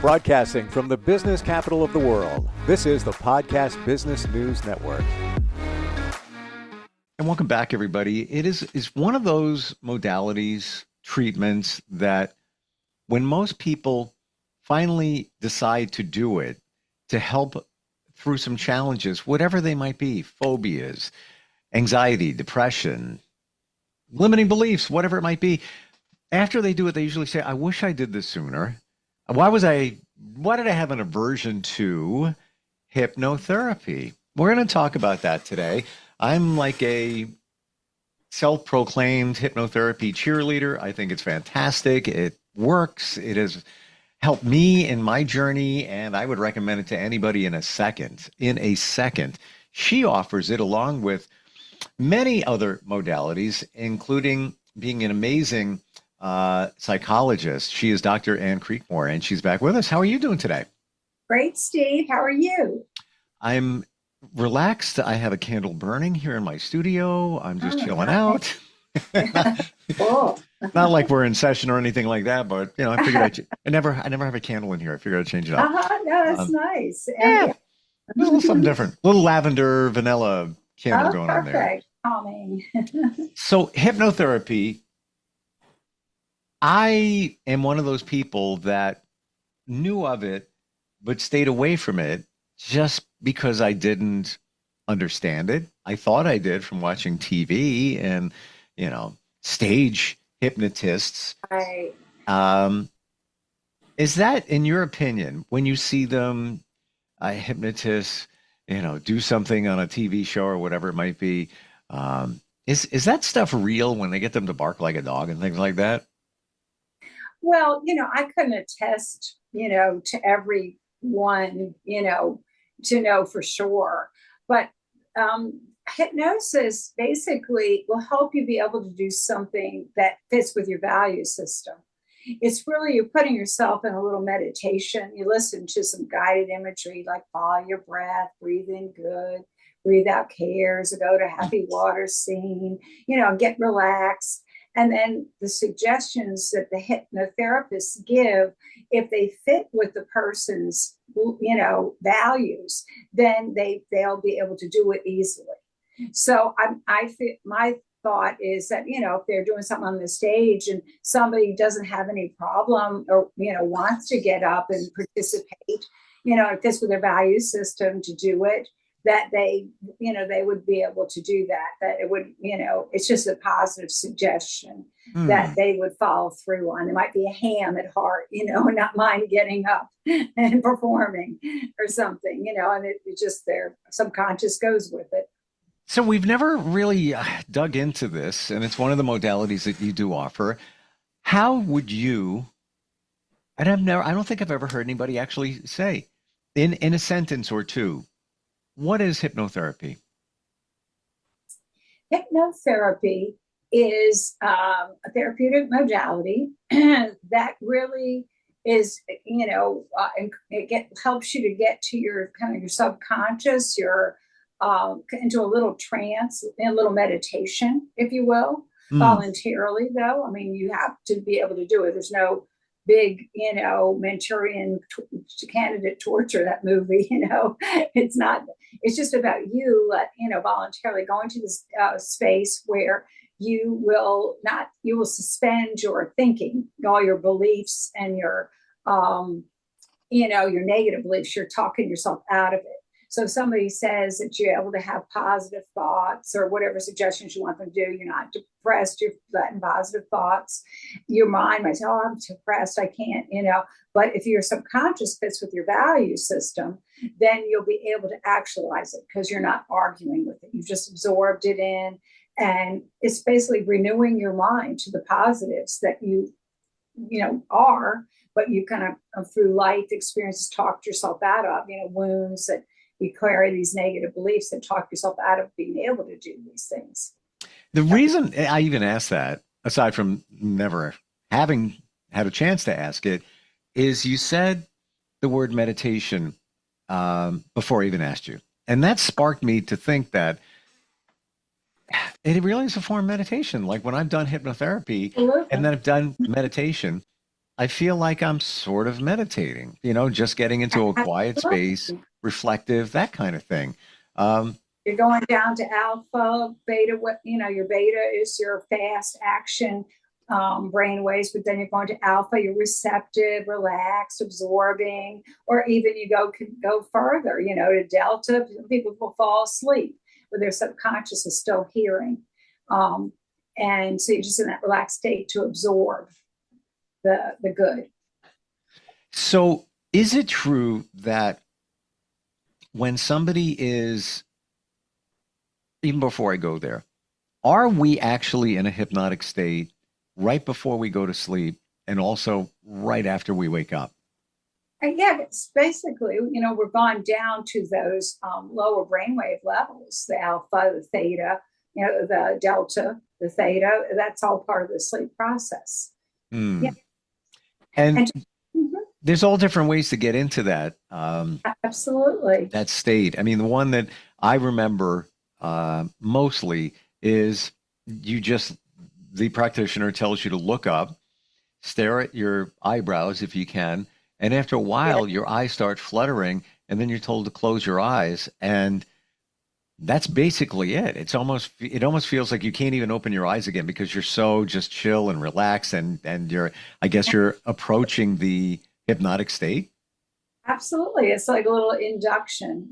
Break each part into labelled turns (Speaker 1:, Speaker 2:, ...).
Speaker 1: Broadcasting from the business capital of the world, this is the Podcast Business News Network.
Speaker 2: And welcome back, everybody. It is one of those modalities, treatments that when most people finally decide to do it to help through some challenges, whatever they might be, phobias, anxiety, depression, limiting beliefs, whatever it might be, after they do it, they usually say, I wish I did this sooner. Why did I have an aversion to hypnotherapy? We're going to talk about that today. I'm like a self-proclaimed hypnotherapy cheerleader. I think it's fantastic. It works. It has helped me in my journey, and I would recommend it to anybody in a second. She offers it along with many other modalities, including being an amazing psychologist. She is Dr. Ann Creekmore, and she's back with us. How are you doing today?
Speaker 3: Great, Steve. How are you?
Speaker 2: I'm relaxed. I have a candle burning here in my studio. I'm just chilling out.
Speaker 3: Cool.
Speaker 2: Not like we're in session or anything like that, but I figured I never have a candle in here. I figured I'd change it up.
Speaker 3: No, that's nice.
Speaker 2: Yeah, a little something different. A little lavender, vanilla candle going on there.
Speaker 3: Perfect. Calming.
Speaker 2: So hypnotherapy, I am one of those people that knew of it, but stayed away from it just because I didn't understand it. I thought I did from watching TV and, stage hypnotists.
Speaker 3: Right.
Speaker 2: Is that, in your opinion, when you see them, hypnotists, do something on a TV show or whatever it might be, is that stuff real when they get them to bark like a dog and things like that?
Speaker 3: Well, I couldn't attest, to every one, to know for sure. But hypnosis basically will help you be able to do something that fits with your value system. It's really, you're putting yourself in a little meditation. You listen to some guided imagery, like follow your breath, breathe in good, breathe out cares, go to happy water scene, get relaxed. And then the suggestions that the hypnotherapists give, if they fit with the person's, values, then they'll be able to do it easily. So I feel, my thought is that, if they're doing something on the stage and somebody doesn't have any problem or, wants to get up and participate, it fits with their value system to do it, that they would be able to do that it would, it's just a positive suggestion that they would follow through on. It might be a ham at heart, and not mind getting up and performing or something, and it just their subconscious goes with it.
Speaker 2: So we've never really dug into this, and it's one of the modalities that you do offer. How would you, and I don't think I've ever heard anybody actually say in a sentence or two, what is hypnotherapy?
Speaker 3: Hypnotherapy is a therapeutic modality that really is, helps you to get to your kind of your subconscious, your into a little trance, a little meditation, if you will, voluntarily. Though, I mean, you have to be able to do it. There's no big, Manchurian candidate torture, that movie, it's not, it's just about you, voluntarily going to this space where you will suspend your thinking, all your beliefs and your negative beliefs. You're talking yourself out of it. So if somebody says that you're able to have positive thoughts or whatever suggestions you want them to do, you're not depressed, you're letting positive thoughts. Your mind might say, oh, I'm depressed, I can't, But if your subconscious fits with your value system, then you'll be able to actualize it because you're not arguing with it. You've just absorbed it in. And it's basically renewing your mind to the positives that you are, but you kind of through life experiences talked yourself out of, wounds that you carry, these negative beliefs that talk yourself out of being able to do these things.
Speaker 2: The reason I even asked that, aside from never having had a chance to ask it, is you said the word meditation before I even asked you. And that sparked me to think that it really is a form of meditation. Like when I've done hypnotherapy and then I've done meditation, I feel like I'm sort of meditating, just getting into a quiet space,
Speaker 3: Absolutely.
Speaker 2: reflective, that kind of thing. Um,
Speaker 3: You're going down to alpha, beta. What your beta is your fast action brain waves, but then you're going to alpha, you're receptive, relaxed, absorbing, or even you can go further. To delta. People will fall asleep, but their subconscious is still hearing, um, and so you're just in that relaxed state to absorb the good.
Speaker 2: so is it true that when somebody is, even before I go there, are we actually in a hypnotic state right before we go to sleep and also right after we wake up?
Speaker 3: And yeah, it's basically, we're gone down to those lower brainwave levels, the alpha, the theta, the delta, the theta. That's all part of the sleep process. Yeah.
Speaker 2: Hmm. And
Speaker 3: And mhm,
Speaker 2: there's all different ways to get into
Speaker 3: absolutely.
Speaker 2: that state. I mean, the one that I remember mostly is the practitioner tells you to look up, stare at your eyebrows if you can, and after a
Speaker 3: Yeah,
Speaker 2: while, your eyes start fluttering, and then you're told to close your eyes, and that's basically it. It almost feels like you can't even open your eyes again because you're so just chill and relaxed, and I guess you're approaching the hypnotic state.
Speaker 3: absolutely. It's like a little induction,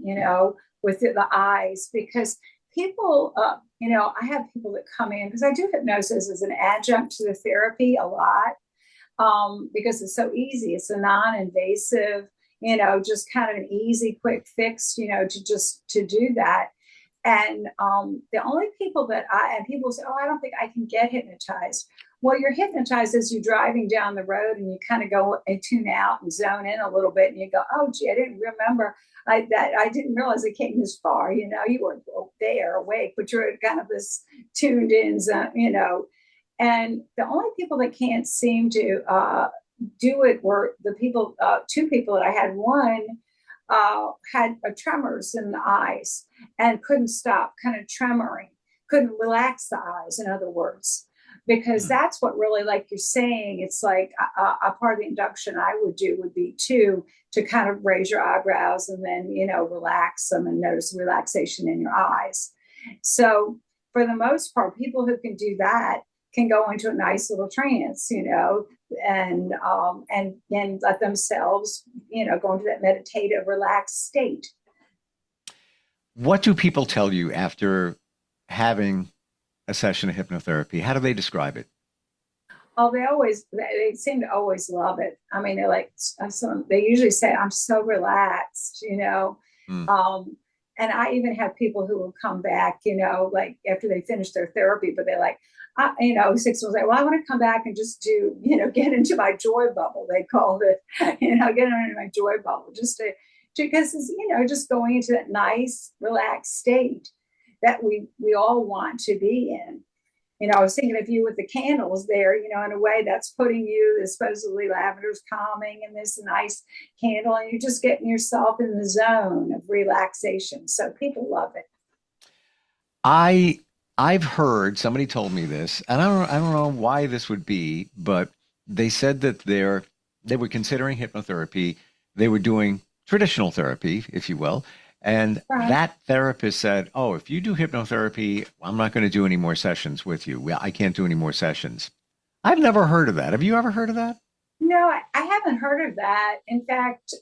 Speaker 3: with the eyes, because people, I have people that come in because I do hypnosis as an adjunct to the therapy a lot, because it's so easy. It's a non-invasive, just kind of an easy, quick fix, to do that. And the only people and people say, oh, I don't think I can get hypnotized. Well, you're hypnotized as you're driving down the road and you kind of go and tune out and zone in a little bit and you go, oh, gee, I didn't remember that. I didn't realize it came this far. You were there awake, but you're kind of this tuned in zone. And the only people that can't seem to do it were the people, two people that I had. One had a tremors in the eyes and couldn't stop kind of tremoring, couldn't relax the eyes, in other words, because
Speaker 2: Hmm.
Speaker 3: that's what really, like you're saying, it's like a part of the induction I would do would be to kind of raise your eyebrows and then, relax them and notice the relaxation in your eyes. So for the most part, people who can do that can go into a nice little trance, and let themselves, go into that meditative, relaxed state.
Speaker 2: What do people tell you after having a session of hypnotherapy? How do they describe it?
Speaker 3: Oh, they seem to always love it. I mean, they're like, they usually say, I'm so relaxed.
Speaker 2: Hmm.
Speaker 3: Um, and I even have people who will come back, like after they finish their therapy, but they're like, 6 months like, well, I want to come back and just do, get into my joy bubble. They called it, get into my joy bubble, just because it's, just going into that nice, relaxed state that we all want to be in. I was thinking of you with the candles there, in a way that's putting you, supposedly lavender's calming and this nice candle, and you're just getting yourself in the zone of relaxation. So people love it.
Speaker 2: I I've heard somebody told me this, and I don't know why this would be, but they said that they were considering hypnotherapy. They were doing traditional therapy, if you will, and
Speaker 3: Right.
Speaker 2: that therapist said, "Oh, if you do hypnotherapy, I'm not going to do any more sessions with you. I can't do any more sessions." I've never heard of that. Have you ever heard of that?
Speaker 3: No, I haven't heard of that. In fact,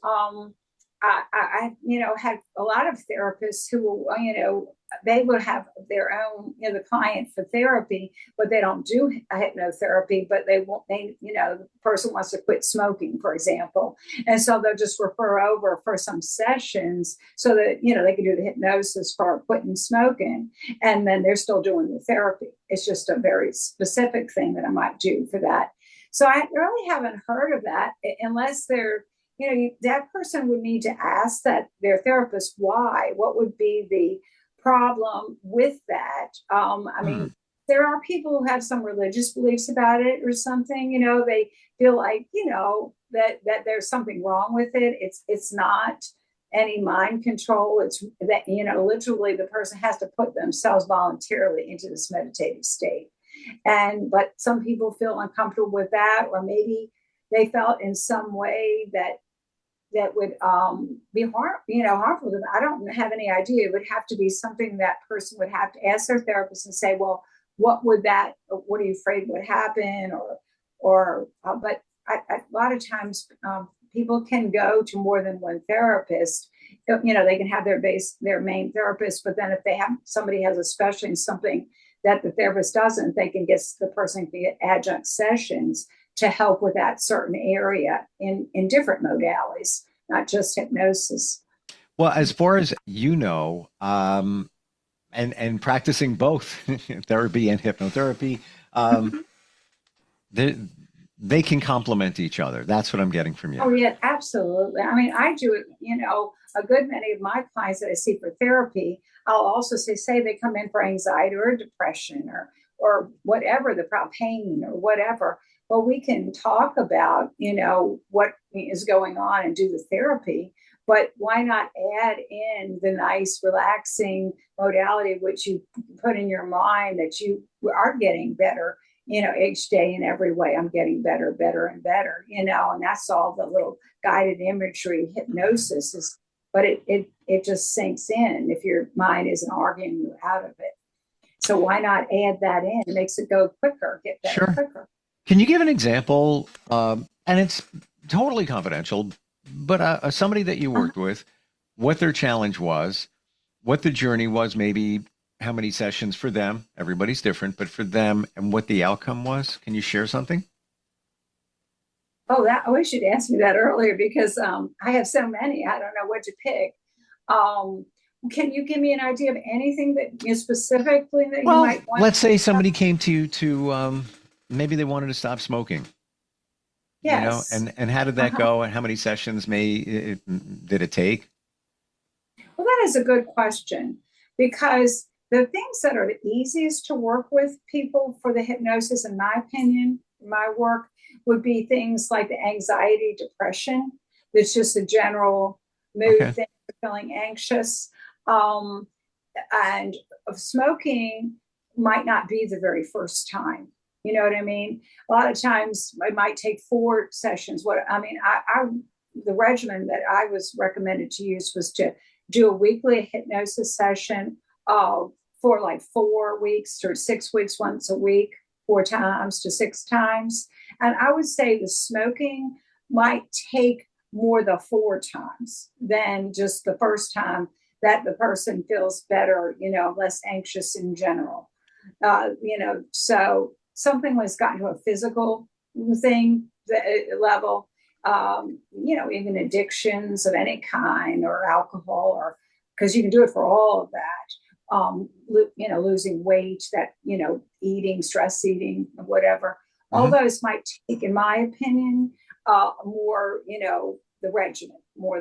Speaker 3: had a lot of therapists who will, they would have their own, the client for therapy, but they don't do a hypnotherapy, but the person wants to quit smoking, for example. And so they'll just refer over for some sessions so that, they can do the hypnosis for quitting smoking. And then they're still doing the therapy. It's just a very specific thing that I might do for that. So I really haven't heard of that unless that person would need to ask that their therapist why. What would be the problem with that? I
Speaker 2: Hmm.
Speaker 3: mean, there are people who have some religious beliefs about it or something. They feel like that there's something wrong with it. It's not any mind control. It's that literally the person has to put themselves voluntarily into this meditative state. But some people feel uncomfortable with that, or maybe they felt in some way that would harmful to them. I don't have any idea. It would have to be something that person would have to ask their therapist and say, well, what are you afraid would happen? But a lot of times people can go to more than one therapist. They can have their main therapist, but then if somebody has especially something that the therapist doesn't, the person can get adjunct sessions to help with that certain area in different modalities, not just hypnosis.
Speaker 2: Well, as far as and practicing both therapy and hypnotherapy, they can complement each other. That's what I'm getting from you.
Speaker 3: Oh, yeah, absolutely. I mean, I do it, a good many of my clients that I see for therapy, I'll also say they come in for anxiety or depression or whatever the problem, pain or whatever. Well, we can talk about, what is going on and do the therapy, but why not add in the nice, relaxing modality, which you put in your mind that you are getting better, each day in every way. I'm getting better, better, and better, and that's all the little guided imagery hypnosis is, but it just sinks in if your mind isn't arguing you out of it. So why not add that in? It makes it go quicker, get better quicker.
Speaker 2: Can you give an example? And it's totally confidential, but somebody that you worked with, what their challenge was, what the journey was, maybe how many sessions for them. Everybody's different, but for them, and what the outcome was. Can you share something?
Speaker 3: Oh, I wish you'd asked me that earlier because I have so many. I don't know what to pick. Can you give me an idea of anything that specifically that you might want?
Speaker 2: Let's say somebody came to you to maybe they wanted to stop smoking.
Speaker 3: Yes.
Speaker 2: And how did that go? And how many sessions did it take?
Speaker 3: Well, that is a good question because the things that are the easiest to work with people for the hypnosis, in my opinion, in my work, would be things like the anxiety, depression. That's just a general mood thing, feeling anxious. And smoking might not be the very first time. You know what I mean? A lot of times it might take 4 sessions. The regimen that I was recommended to use was to do a weekly hypnosis session for like 4 weeks or 6 weeks, once a week, 4 times to 6 times. And I would say the smoking might take more the 4 times than just the first time that the person feels better, less anxious in general. So something was gotten to a physical thing level, even addictions of any kind or alcohol, or because you can do it for all of that, losing weight, that, eating, stress eating, whatever. All those might take, in my opinion, more, the regimen, more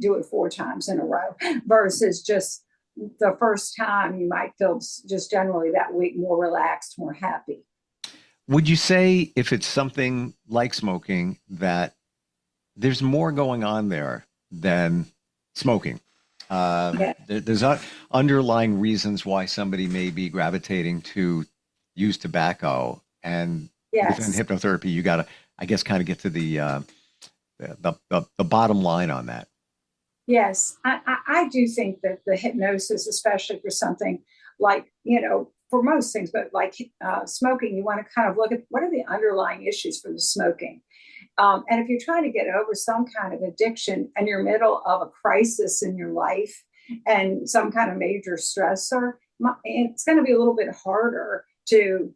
Speaker 3: do it 4 times in a row versus just the first time. You might feel just generally that week more relaxed, more happy.
Speaker 2: Would you say if it's something like smoking that there's more going on there than smoking? There's underlying reasons why somebody may be gravitating to use tobacco, and within hypnotherapy, you got to, I guess, kind of get to the bottom line on that.
Speaker 3: Yes, I do think that the hypnosis, especially for something like, for most things, but like smoking, you want to kind of look at what are the underlying issues for the smoking. And if you're trying to get over some kind of addiction and you're middle of a crisis in your life and some kind of major stressor, it's going to be a little bit harder to,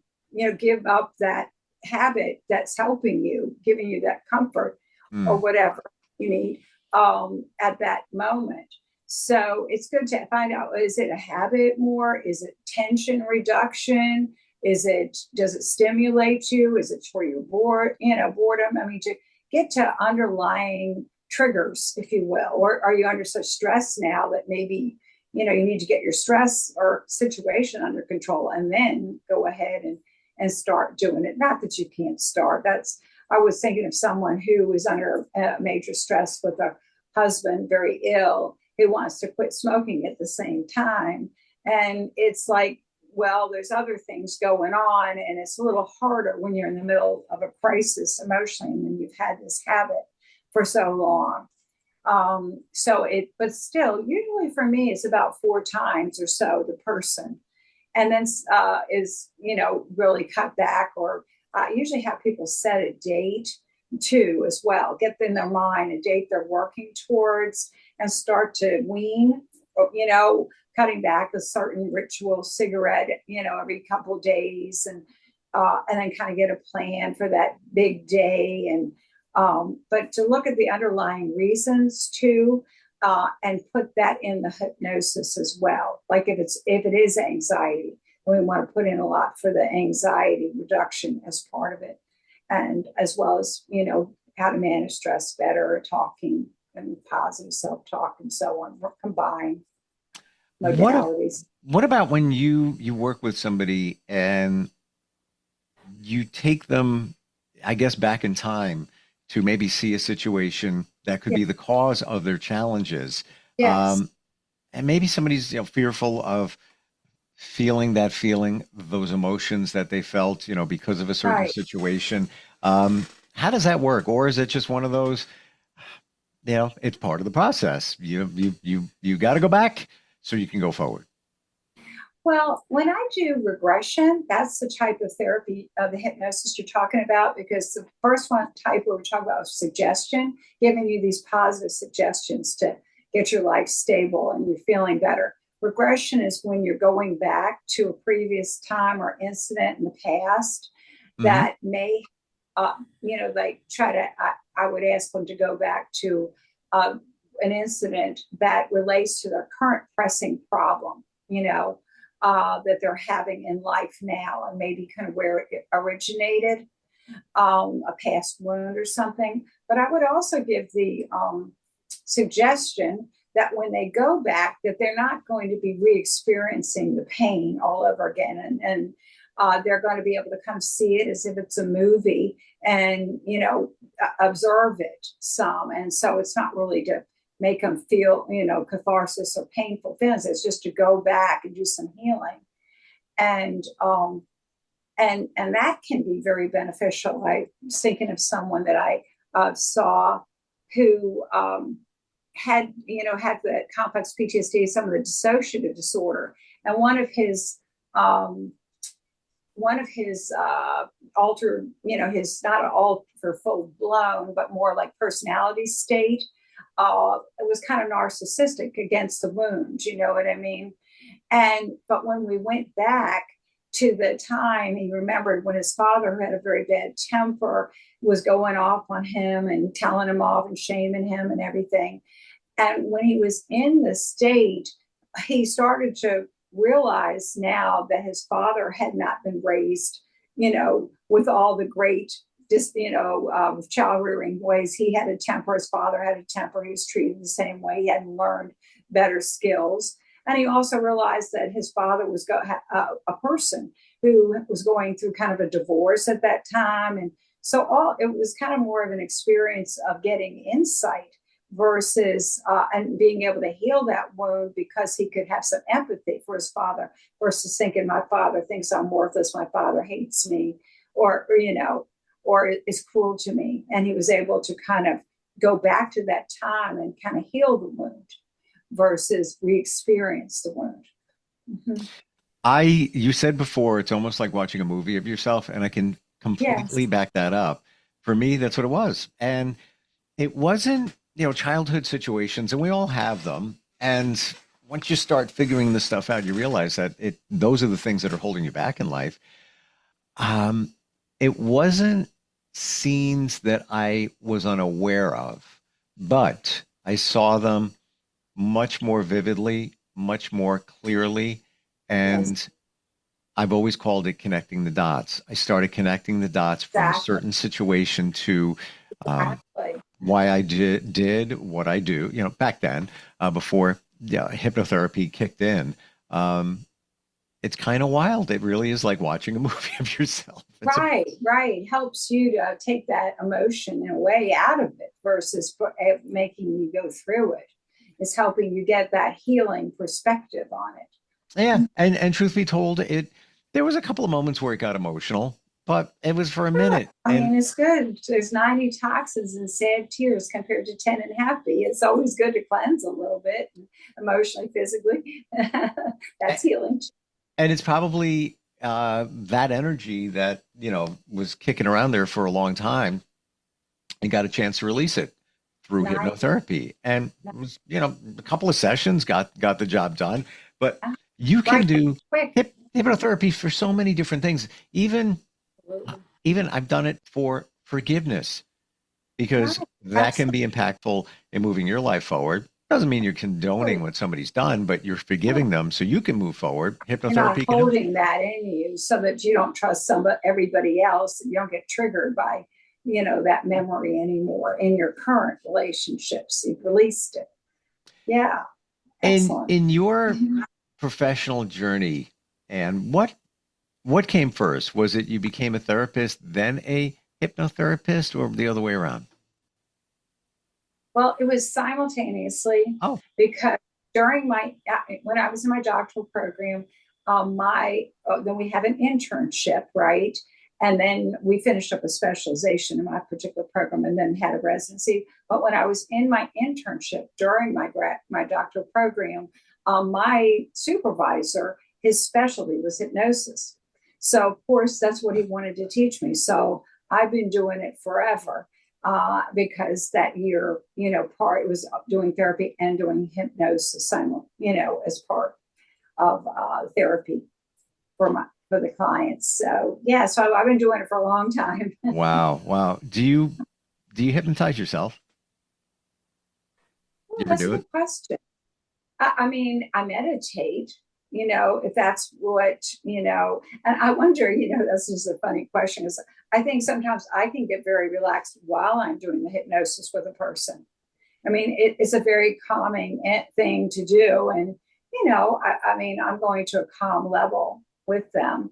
Speaker 3: give up that habit that's helping you, giving you that comfort or whatever you need at that moment. So it's good to find out, is it a habit more? Is it tension reduction? Does it stimulate you? Is it for your boredom? I mean, to get to underlying triggers, if you will, or are you under such stress now that maybe, you need to get your stress or situation under control and then go ahead and start doing it. Not that you can't start. I was thinking of someone who was under major stress with a husband, very ill, who wants to quit smoking at the same time. And it's like, well, there's other things going on, and it's a little harder when you're in the middle of a crisis emotionally, and then you've had this habit for so long. But still, usually for me, it's about 4 times or so the person, and then is, really cut back, or I usually have people set a date too as well, get in their mind a date they're working towards, and start to wean, cutting back a certain ritual cigarette, every couple of days, and then kind of get a plan for that big day. And but to look at the underlying reasons too, and put that in the hypnosis as well. Like if it is anxiety, we want to put in a lot for the anxiety reduction as part of it, and as well as how to manage stress better, talking and positive self-talk and so on. Combine modalities.
Speaker 2: What about when you work with somebody and you take them, I guess, back in time to maybe see a situation that could be the cause of their challenges?
Speaker 3: Yes.
Speaker 2: And maybe somebody's fearful of feeling those emotions that they felt, because of a certain
Speaker 3: Right.
Speaker 2: situation. How does that work? Or is it just one of those, it's part of the process. You got to go back so you can go forward.
Speaker 3: Well, when I do regression, that's the type of therapy of the hypnosis you're talking about, because the first one type where we're talking about suggestion, giving you these positive suggestions to get your life stable and you're feeling better. Regression is when you're going back to a previous time or incident in the past
Speaker 2: Mm-hmm.
Speaker 3: that may, like I would ask them to go back to an incident that relates to their current pressing problem, that they're having in life now, and maybe kind of where it originated, a past wound or something. But I would also give the suggestion that when they go back, that they're not going to be re-experiencing the pain all over again, and they're going to be able to come see it as if it's a movie, and observe it some. And so it's not really to make them feel catharsis or painful feelings. It's just to go back and do some healing, and that can be very beneficial. I was thinking of someone that I saw who had the complex PTSD, some of the dissociative disorder, and one of his altered, his not an alter full blown, but more like personality state. It was kind of narcissistic against the wound, you know what I mean? But when we went back to the time, he remembered when his father, who had a very bad temper, was going off on him and telling him off and shaming him and everything. And when he was in the state, he started to realize now that his father had not been raised, with all the great, child rearing ways. He had a temper. His father had a temper. He was treated the same way. He hadn't learned better skills. And he also realized that his father was a person who was going through kind of a divorce at that time. And so it was kind of more of an experience of getting insight versus and being able to heal that wound, because he could have some empathy for his father versus thinking, my father thinks I'm worthless, my father hates me, or is cruel to me. And he was able to kind of go back to that time and kind of heal the wound versus re-experience the wound. Mm-hmm.
Speaker 2: You said before, it's almost like watching a movie of yourself, and I can completely
Speaker 3: Yes.
Speaker 2: back that up. For me, that's what it was. And it wasn't, childhood situations, and we all have them. And once you start figuring this stuff out, you realize that those are the things that are holding you back in life. It wasn't scenes that I was unaware of, but I saw them much more vividly, much more clearly. And
Speaker 3: Yes.
Speaker 2: I've always called it connecting the dots. I started connecting the dots from a
Speaker 3: Exactly.
Speaker 2: certain situation to
Speaker 3: Exactly.
Speaker 2: why I did what I do, back then, before hypnotherapy kicked in. It's kind of wild. It really is like watching a movie of yourself.
Speaker 3: Right. Helps you to take that emotion in a way out of it versus making you go through it. It's helping you get that healing perspective on it.
Speaker 2: Yeah, and truth be told, there was a couple of moments where it got emotional, but it was for a
Speaker 3: Sure.
Speaker 2: minute.
Speaker 3: I
Speaker 2: And
Speaker 3: mean, it's good. There's 90 toxins and sad tears compared to 10 and happy. It's always good to cleanse a little bit, emotionally, physically. That's healing.
Speaker 2: and it's probably that energy that, was kicking around there for a long time and got a chance to release it through
Speaker 3: Nice.
Speaker 2: hypnotherapy. And it was, a couple of sessions got the job done. But you can
Speaker 3: Right.
Speaker 2: do
Speaker 3: Quick.
Speaker 2: hypnotherapy for so many different things. Even
Speaker 3: Absolutely.
Speaker 2: even I've done it for forgiveness because
Speaker 3: Right.
Speaker 2: that can
Speaker 3: Absolutely.
Speaker 2: be impactful in moving your life forward. Doesn't mean you're condoning what somebody's done, but you're forgiving them so you can move forward.
Speaker 3: You're not
Speaker 2: Hypnotherapy can help.
Speaker 3: holding that in you so that you don't trust everybody else, and you don't get triggered by, that memory anymore in your current relationships. You've released it. Yeah. Excellent.
Speaker 2: In your professional journey, and what came first? Was it you became a therapist, then a hypnotherapist, or the other way around?
Speaker 3: Well, it was simultaneously
Speaker 2: Oh,
Speaker 3: because during when I was in my doctoral program, then we have an internship, right? And then we finished up a specialization in my particular program, and then had a residency. But when I was in my internship during my doctoral program, my supervisor, his specialty was hypnosis. So of course that's what he wanted to teach me. So I've been doing it forever, because that year, part it was doing therapy and doing hypnosis, as part of therapy for the clients. So yeah, so I've been doing it for a long time.
Speaker 2: wow, wow. Do you hypnotize yourself?
Speaker 3: Well,
Speaker 2: You ever
Speaker 3: that's a
Speaker 2: do it?
Speaker 3: good question. I mean, I meditate, if that's what, and I wonder, that's just a funny question. Is I think sometimes I can get very relaxed while I'm doing the hypnosis with a person. I mean, it's a very calming thing to do. And, I mean, I'm going to a calm level with them,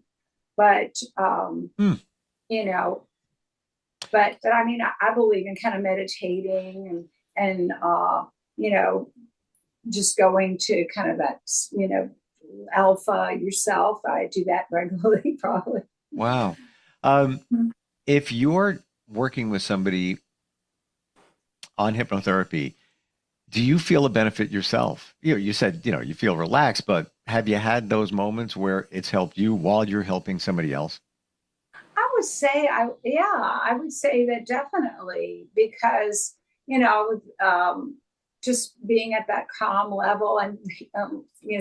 Speaker 3: but,
Speaker 2: Hmm.
Speaker 3: you know, but I mean, I believe in kind of meditating and you know, just going to kind of that, alpha yourself. I do that regularly, probably.
Speaker 2: Wow. Um, if you're working with somebody on hypnotherapy, do you feel a benefit yourself? You said, you feel relaxed, but have you had those moments where it's helped you while you're helping somebody else?
Speaker 3: I would say that definitely because, just being at that calm level and,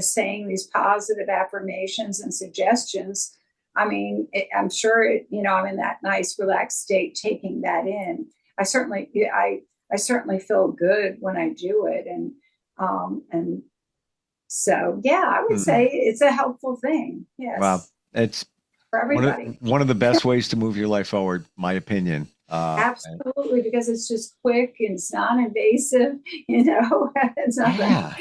Speaker 3: saying these positive affirmations and suggestions. I mean, I'm sure, I'm in that nice, relaxed state taking that in. I certainly, yeah, I certainly feel good when I do it. And so, yeah, I would
Speaker 2: Hmm.
Speaker 3: say it's a helpful thing.
Speaker 2: Wow.
Speaker 3: Yes,
Speaker 2: It's
Speaker 3: for
Speaker 2: one of
Speaker 3: everybody.
Speaker 2: one of the best ways to move your life forward, my opinion.
Speaker 3: Absolutely, because it's just quick and it's non-invasive, you know, it's nothing,
Speaker 2: Yeah.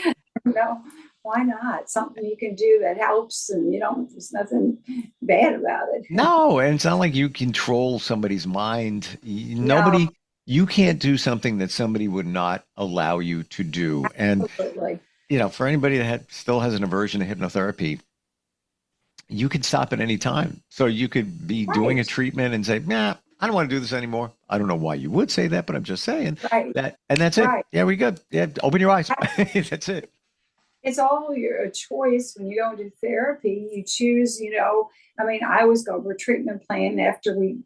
Speaker 3: why not? Something you can do that helps and there's nothing bad about it.
Speaker 2: No, and it's not like you control somebody's mind.
Speaker 3: No,
Speaker 2: You can't do something that somebody would not allow you to do. And,
Speaker 3: absolutely.
Speaker 2: for anybody that still has an aversion to hypnotherapy, you could stop at any time. So you could be doing a
Speaker 3: Right,
Speaker 2: treatment and say, nah, I don't want to do this anymore. I don't know why you would say that, but I'm just saying
Speaker 3: right,
Speaker 2: that. And that's it.
Speaker 3: right.
Speaker 2: Yeah, we good. Yeah, open your eyes. That's it.
Speaker 3: It's all your choice when you go into therapy. You choose, I mean, I always go over a treatment plan after we,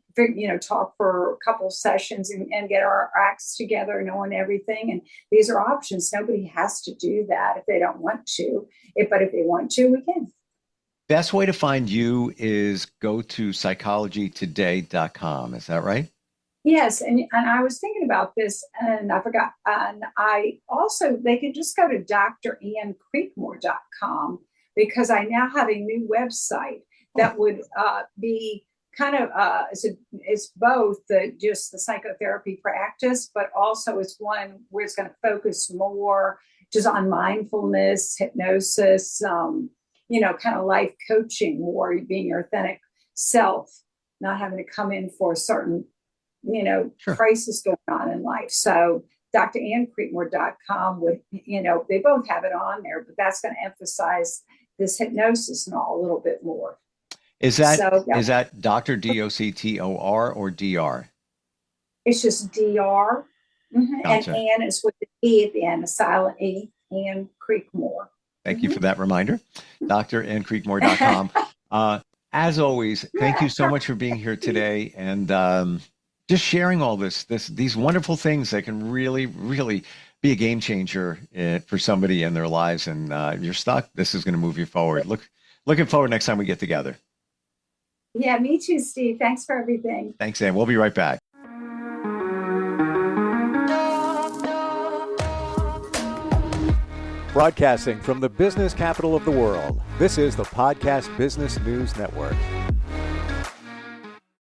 Speaker 3: talk for a couple sessions and get our acts together, knowing everything. And these are options. Nobody has to do that if they don't want to. But if they want to, we can.
Speaker 2: Best way to find you is go to psychologytoday.com. Is that right?
Speaker 3: Yes, and I was thinking about this and I forgot. And I also, they can just go to driancreekmore.com because I now have a new website
Speaker 2: Oh,
Speaker 3: that would be kind of, it's both just the psychotherapy practice, but also it's one where it's going to focus more just on mindfulness, hypnosis, kind of life coaching, more being your authentic self, not having to come in for a certain
Speaker 2: sure.
Speaker 3: crisis going on in life. So driancreekmore.com would, they both have it on there, but that's going to emphasize, this hypnosis and all a little bit more.
Speaker 2: Is that
Speaker 3: So, yeah.
Speaker 2: is that Dr. Doctor or Dr?
Speaker 3: It's just Dr.
Speaker 2: Gotcha.
Speaker 3: And Ann is with the E at the end, a silent E, and Creekmore.
Speaker 2: Thank you for that reminder. drandcreekmore.com. As always, thank you so much for being here today and just sharing all these wonderful things that can really, really be a game changer for somebody in their lives. And if you're stuck, this is going to move you forward. Looking forward next time we get together.
Speaker 3: Yeah, me too, Steve. Thanks for everything.
Speaker 2: Thanks, Ann. We'll be right back.
Speaker 1: Broadcasting from the business capital of the world, this is the Podcast Business News Network.